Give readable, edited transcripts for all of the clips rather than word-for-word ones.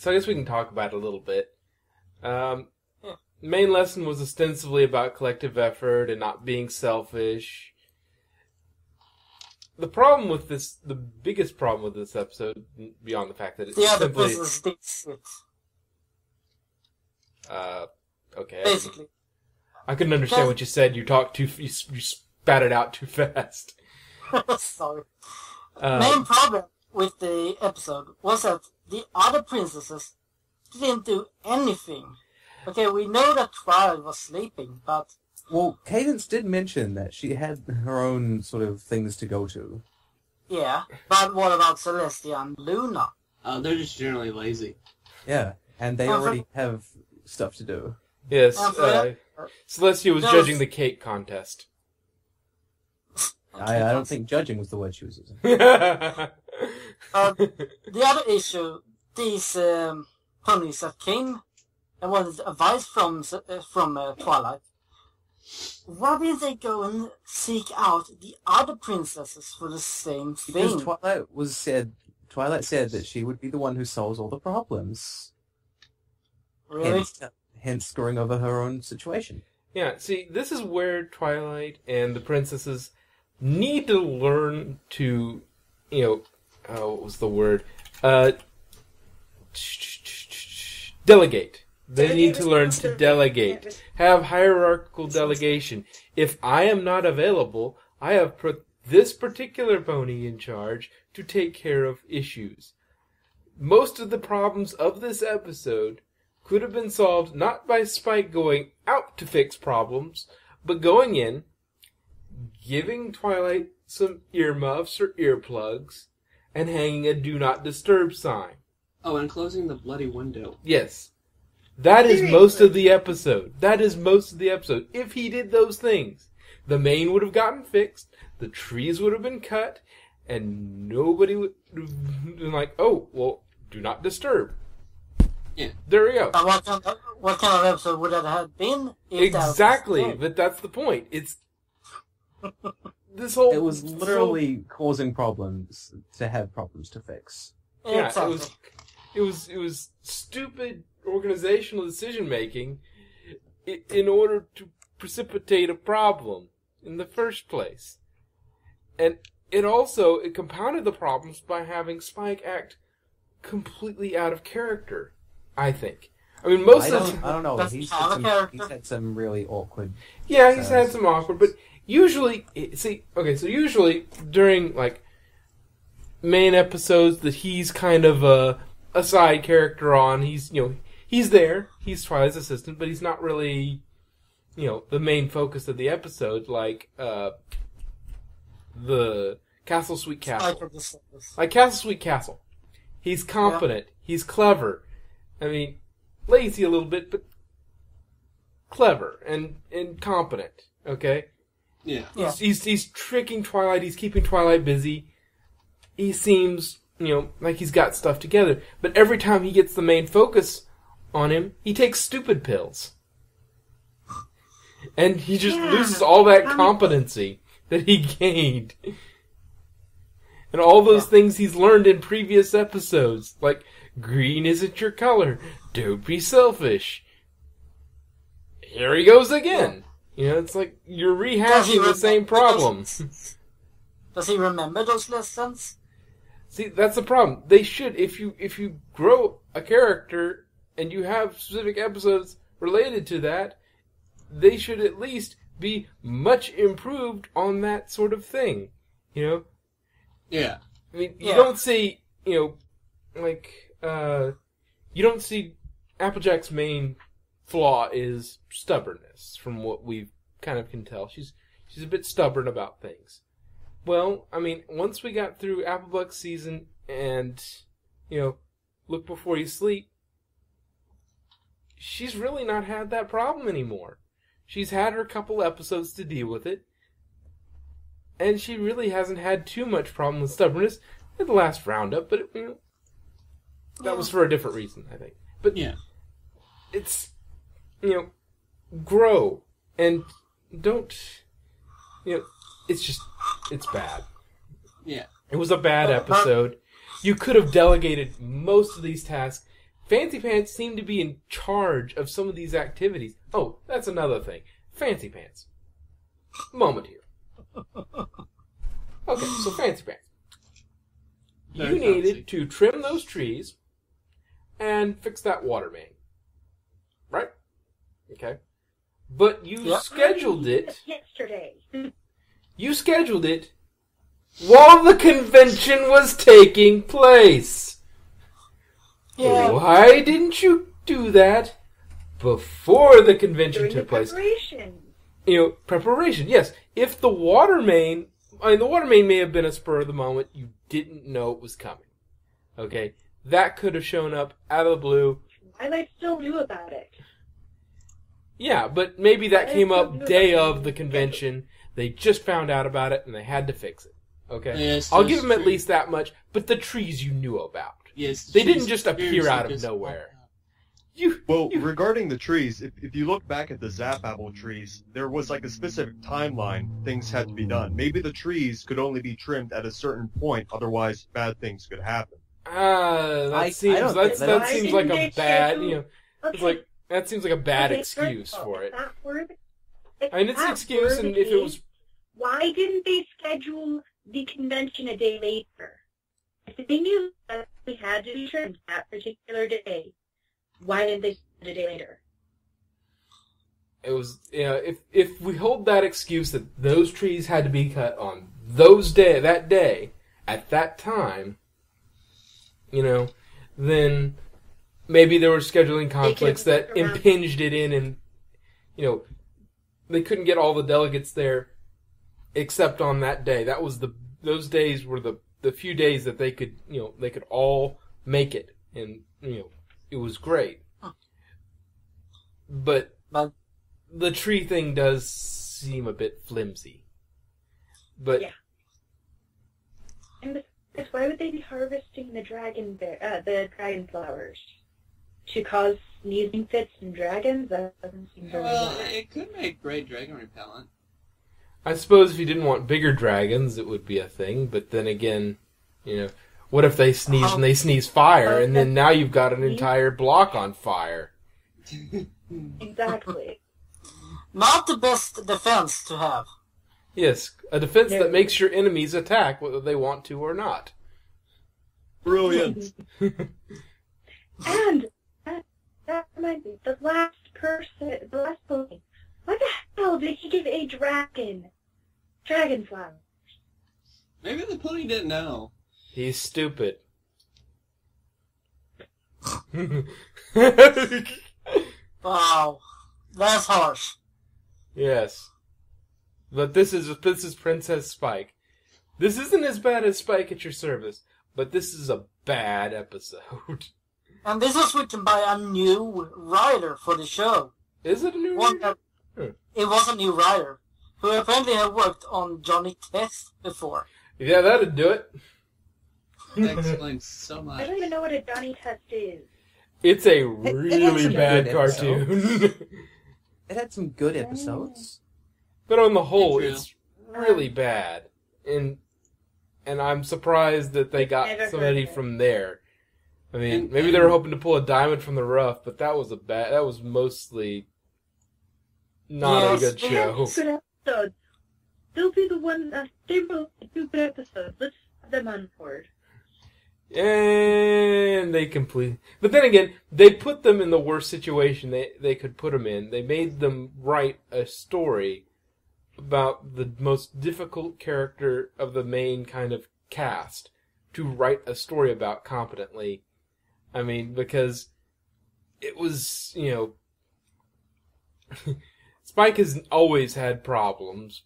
So I guess we can talk about it a little bit. Yeah. Main lesson was ostensibly about collective effort and not being selfish. The problem with this, the biggest problem with this episode, beyond the fact that it's The other simply... princess thinks okay. basically. I couldn't understand what you said. You talked too... You spat it out too fast. Sorry. Main problem with the episode was that the other princesses didn't do anything. Okay, we know that Twilight was sleeping, but... Well, Cadence did mention that she had her own sort of things to go to. Yeah, but what about Celestia and Luna? They're just generally lazy. Yeah, and they already have stuff to do. Yes, Celestia Celestia was judging the cake contest. I don't think judging was the word she was using. The other issue, these ponies that came and wanted advice from Twilight, why didn't they go and seek out the other princesses for the same thing? Because Twilight said that she would be the one who solves all the problems. Really? Hence screwing over her own situation. Yeah, see, this is where Twilight and the princesses need to learn to, what was the word? Delegate. They need to learn to delegate. Have hierarchical delegation. If I am not available, I have put this particular pony in charge to take care of issues. Most of the problems of this episode could have been solved not by Spike going out to fix problems, but going in, giving Twilight some earmuffs or earplugs, and hanging a do not disturb sign. Oh, and closing the bloody window. Yes. That is most of the episode. If he did those things, the main would have gotten fixed, the trees would have been cut, and nobody would have been like, oh, well, do not disturb. Yeah. There we go. What kind of episode would that have been? Exactly, but that's the point. It's this whole... It was literally causing problems to have problems to fix. Yeah, Exactly. it was stupid organizational decision making in order to precipitate a problem in the first place. And it compounded the problems by having Spike act completely out of character, I think. I mean, I don't know. That's He's not a character. had some really awkward... Yeah, he's had some awkward, but usually, usually during, main episodes that he's kind of a side character on, he's there, he's Twilight's assistant, but he's not really, the main focus of the episode, like, the Castle Sweet Castle. Like Castle Sweet Castle. He's competent, he's clever. I mean, lazy a little bit, but clever and competent, okay? Yeah. He's tricking Twilight, he's keeping Twilight busy. He seems, like he's got stuff together. But every time he gets the main focus on him, he takes stupid pills. And he just loses all that competency that he gained. And all those things he's learned in previous episodes. Like, green isn't your color. Don't be selfish. Here he goes again. It's like you're rehashing the same problem. Does he remember those lessons? See, that's the problem. They should, if you grow a character and you have specific episodes related to that, they should at least be much improved on that sort of thing. Yeah. I mean, you don't see, you don't see Applejack's main flaw is stubbornness, from what we kind of can tell. She's a bit stubborn about things. Well, I mean, once we got through Applebuck's season and, Look Before You Sleep, she's really not had that problem anymore. She's had her couple episodes to deal with it, and she really hasn't had too much problem with stubbornness in the last roundup, but that was for a different reason, I think. But it's, grow, and don't, it's bad. Yeah. It was a bad episode. You could have delegated most of these tasks Fancy Pants seemed to be in charge of some of these activities. Oh, that's another thing. Fancy Pants. Moment here. Okay, so Fancy Pants. You Very needed fancy. to trim those trees and fix that water main. Right? Okay. But you scheduled it. Yesterday. You scheduled it while the convention was taking place. Yeah. Why didn't you do that before the convention During the took place? preparation. Preparation, yes. If the water main, the water main may have been a spur of the moment. You didn't know it was coming. Okay? That could have shown up out of the blue. Twilight still knew about it. Yeah, but maybe that I came still up knew day about of the the convention. They just found out about it and they had to fix it. Okay? Yes, I'll that's give them at true. least that much, but the trees you knew about. Yes, They she's didn't just appear seriously out of just nowhere. popped up. Well, regarding the trees, if you look back at the Zap Apple trees, there was like a specific timeline things had to be done. Maybe the trees could only be trimmed at a certain point, otherwise bad things could happen. That seems don't that think that- seems like a Why bad, didn't they it's Okay, like that seems like a bad okay, excuse first of all, for it. that were the- I mean, it's an that excuse, were and the if it was, case, why didn't they schedule the convention a day later? If they knew that we had to be trimmed that particular day, why didn't they schedule it a day later? it was, if we hold that excuse that those trees had to be cut on that day, at that time, then maybe there were scheduling conflicts that work around- impinged it in, and they couldn't get all the delegates there except on that day. That was those days were the few days that they could all make it, and it was great. But But the tree thing does seem a bit flimsy. But Yeah. And besides, why would they be harvesting the dragon flowers? To cause sneezing fits and dragons? That doesn't seem very Well, wise. it could make great dragon repellent. I suppose if you didn't want bigger dragons, it would be a thing. But then again, what if they sneeze and they sneeze fire, and then now you've got an entire block on fire? Exactly. not the best defense to have. Yes, a defense No. that makes your enemies attack whether they want to or not. Brilliant. And that reminds me, the last pony. What the hell did he give a dragon flower? Maybe the pony didn't know. He's stupid. Wow, that's harsh. Yes. But this is Princess Spike. This isn't as bad as Spike at Your Service, but this is a bad episode. And this is written by a new writer for the show. Is it a new One writer? that, it was a new writer who apparently had worked on Johnny Test before. Yeah, that'd do it. That explains so I much. don't even know what a Johnny Test is. It's a had really some bad good cartoon. It had some good episodes. But on the whole, True. it's really bad. And I'm surprised that they got Never heard somebody of it. from there. I mean, And- maybe they were hoping to pull a diamond from the rough, but that was mostly not a good They had show. good episodes. They'll be the ones that they wrote two good episodes. Let's have them on board. And they complete. But then again, they put them in the worst situation they could put them in. They made them write a story about the most difficult character of the main kind of cast to write a story about competently. I mean, because it was, Spike has always had problems,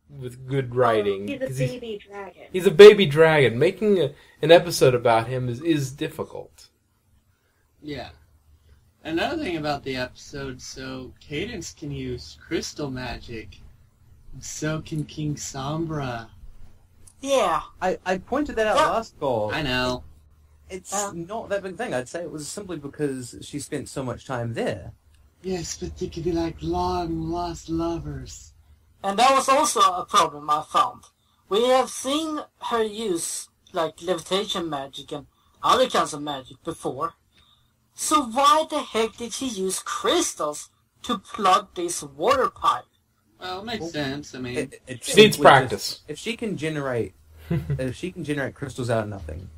with good writing. He's 'cause a baby dragon. He's a baby dragon. Making an episode about him is difficult. Yeah. Another thing about the episode, so Cadence can use crystal magic. So can King Sombra. Yeah, I pointed that out What? last call. I know. It's not that big a thing. I'd say it was simply because she spent so much time there. Yes, but they could be like long lost lovers. and that was also a problem I found. We have seen her use like levitation magic and other kinds of magic before. So why the heck did she use crystals to plug this water pipe? Well, it makes sense. I mean, It She needs would practice. just- if she can generate crystals out of nothing,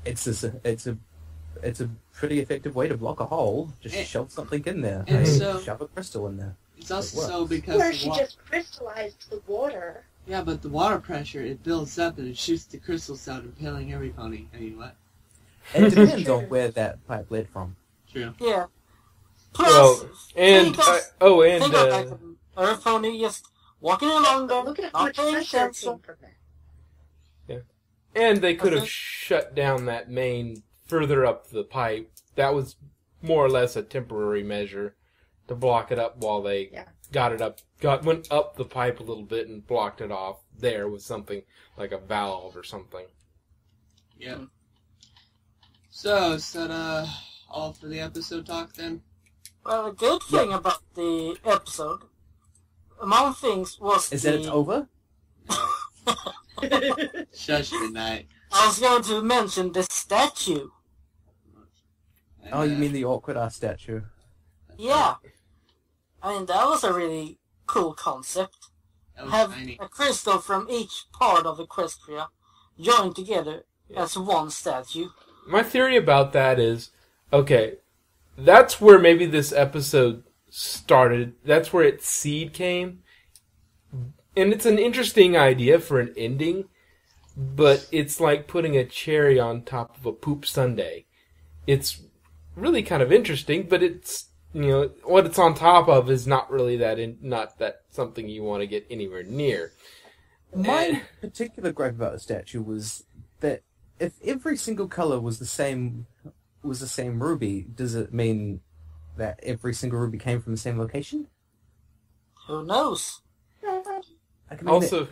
it's a pretty effective way to block a hole. Just And- shove something in there. and Like, so- shove a crystal in there. it's also It so works. because Or the she wa- just crystallized the water. yeah, but the water pressure, it builds up and it shoots the crystals out, impairing every pony. I mean, what? It depends on where that pipe led from. True. Yeah. Plus, Well, and think of- and think of like an Earth pony just walking along there, Look at how not much paying pressure attention. came from that. and they could have Okay. shut down that main further up the pipe. That was more or less a temporary measure to block it up while they Yeah. got it up, went up the pipe a little bit and blocked it off there with something like a valve or something. Yeah. So, is that all for the episode talk then? Well, a good thing about the episode, among things, was Is that it's over? Shush, good night. I was going to mention the statue. Oh, you mean the awkward ass statue? Yeah. I mean, that was a really cool concept. That was Have tiny. a crystal from each part of Equestria joined together as one statue. My theory about that is, okay, that's where maybe this episode started. That's where its seed came. And it's an interesting idea for an ending, but it's like putting a cherry on top of a poop sundae. It's really kind of interesting, but it's, you know, what it's on top of is not really not that something you want to get anywhere near. My particular gripe about the statue was that if every single color was the same ruby, does it mean that every single ruby came from the same location? Who knows? I mean, Also,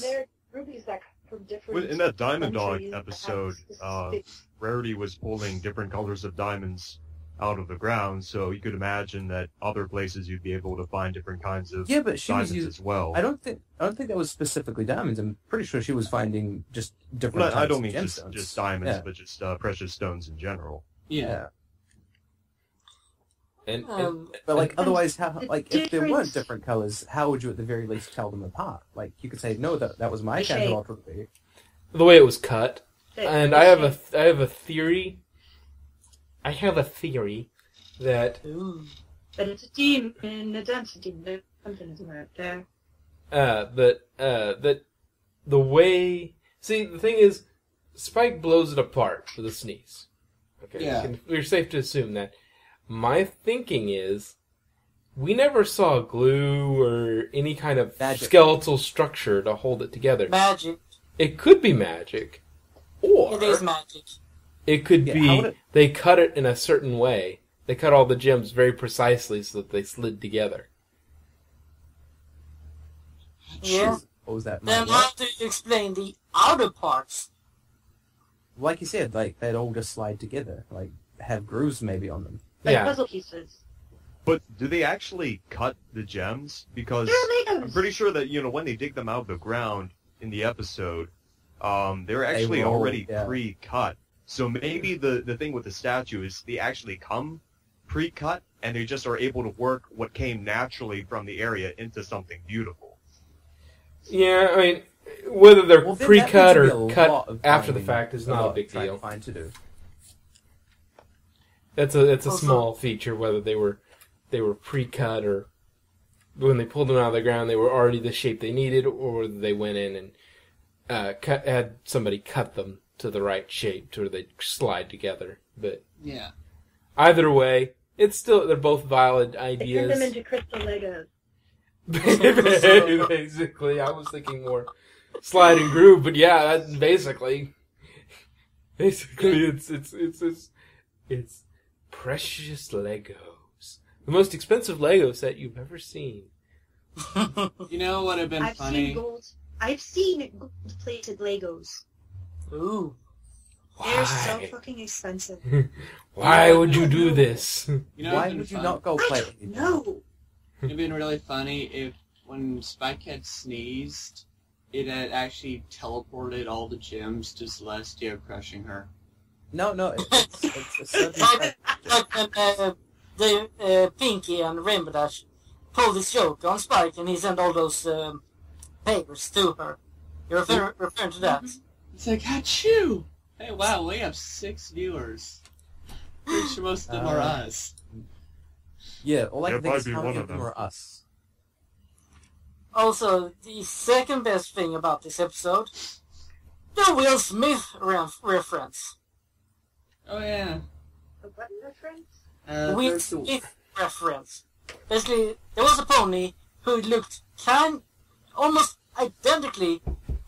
There are rubies that come from different. In that Diamond Dog countries that have episode, specific- Rarity was pulling different colors of diamonds out of the ground, so you could imagine that other places you'd be able to find different kinds of yeah, but she was diamonds using. as well. I don't think that was specifically diamonds. I'm pretty sure she was finding just different. Well, I types don't of mean gemstones. just diamonds, Yeah. but just precious stones in general. Yeah. and But like, And otherwise, how the like if there weren't difference- different colors, how would you at the very least tell them apart? Like you could say, no, that was my The shape. candle ruby. the way it was cut. the- And the I have shape. a theory. I have a theory that Ooh. But it's a team in a density. There's something isn't right there. that the way. See, the thing is, Spike blows it apart with a sneeze. Okay, Yeah. we're safe to assume that. My thinking is, we never saw glue or any kind of Magic. skeletal structure to hold it together. Magic. It could be magic, or It is magic. it could Yeah, be how would it- they cut it in a certain way. They cut all the gems very precisely so that they slid together. Yeah. What was that? Then how do you explain the outer parts? Like you said, like they'd all just slide together, like have grooves maybe on them. Like Yeah. puzzle pieces. But do they actually cut the gems? Because They're I'm Legos. pretty sure that, when they dig them out of the ground in the episode, they're actually roll, already yeah. pre-cut. So maybe the thing with the statue is they actually come pre-cut, and they just are able to work what came naturally from the area into something beautiful. Yeah, I mean, whether they're Well, then pre-cut that needs to or be a cut lot of after the finding- fact is not a big trying deal. to find to do. It's a Also- small feature whether they were pre-cut or when they pulled them out of the ground they were already the shape they needed, or whether they went in and had somebody cut them to the right shape to where they slide together. But Yeah. either way, it's still they're both valid They turned them ideas. into crystal Legos. Basically, I was thinking more slide and groove, but yeah, that, basically, it's precious Legos, the most expensive Lego set you've ever seen. You know what would have been I've funny? seen gold. I've seen gold-plated Legos. Ooh. They're so Why? fucking expensive. Why would you do this? You know, Why it'd would been you fun- not go I play? don't know. It'd been really funny if when Spike had sneezed, it had actually teleported all the gems to Celestia, crushing her. No, it's a certain Like when Pinky and Rainbow Dash pulled this joke on Spike and he sent all those papers to her. You're referring to that? It's like, achoo! Hey, wow, we have 6 viewers. Pretty sure most of them are us. Yeah, all I That can think might is be how one many of of them them. are us. Also, the second best thing about this episode, the Will Smith reference. Oh, yeah. What reference? Will there's the- Smith reference. Basically, there was a pony who looked almost identically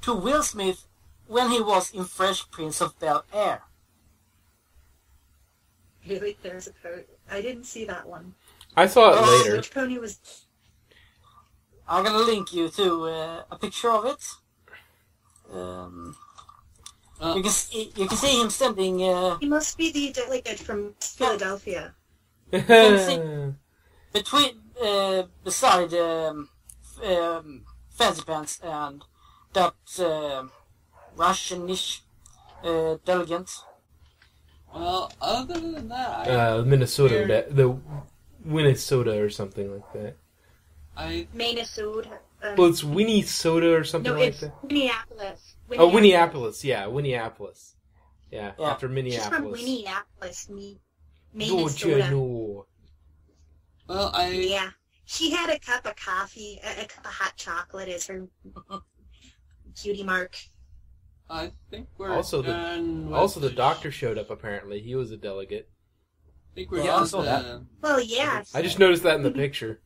to Will Smith when he was in Fresh Prince of Bel-Air. Really? There's a photo. I didn't see that one. I saw it Oh, later. Which pony was... I'm gonna link you to a picture of it. You can see him standing He must be the delegate from Philadelphia. beside Fancy Pants and that Russianish delegate. Well, other than that, Minnesota, the Minnesota or something like that. Minnesota. Well, it's Winnie Soda or something No, like it's that. Minneapolis. Oh, Winneapolis. Yeah, Winneapolis. Yeah, Yeah. after She's Minneapolis. from Minneapolis, Don't you Minnesota. know? well, Yeah. She had a cup of coffee, a cup of hot chocolate as her cutie mark. I think we're Also the- done with Also, the doctor showed up, apparently. He was a delegate. I think we're Yeah, done I saw with that. the... Well, yeah. I just noticed that in the picture.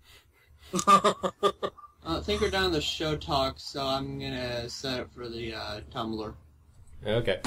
I think we're done with the show talk, so I'm gonna set it for the Tumblr. Okay.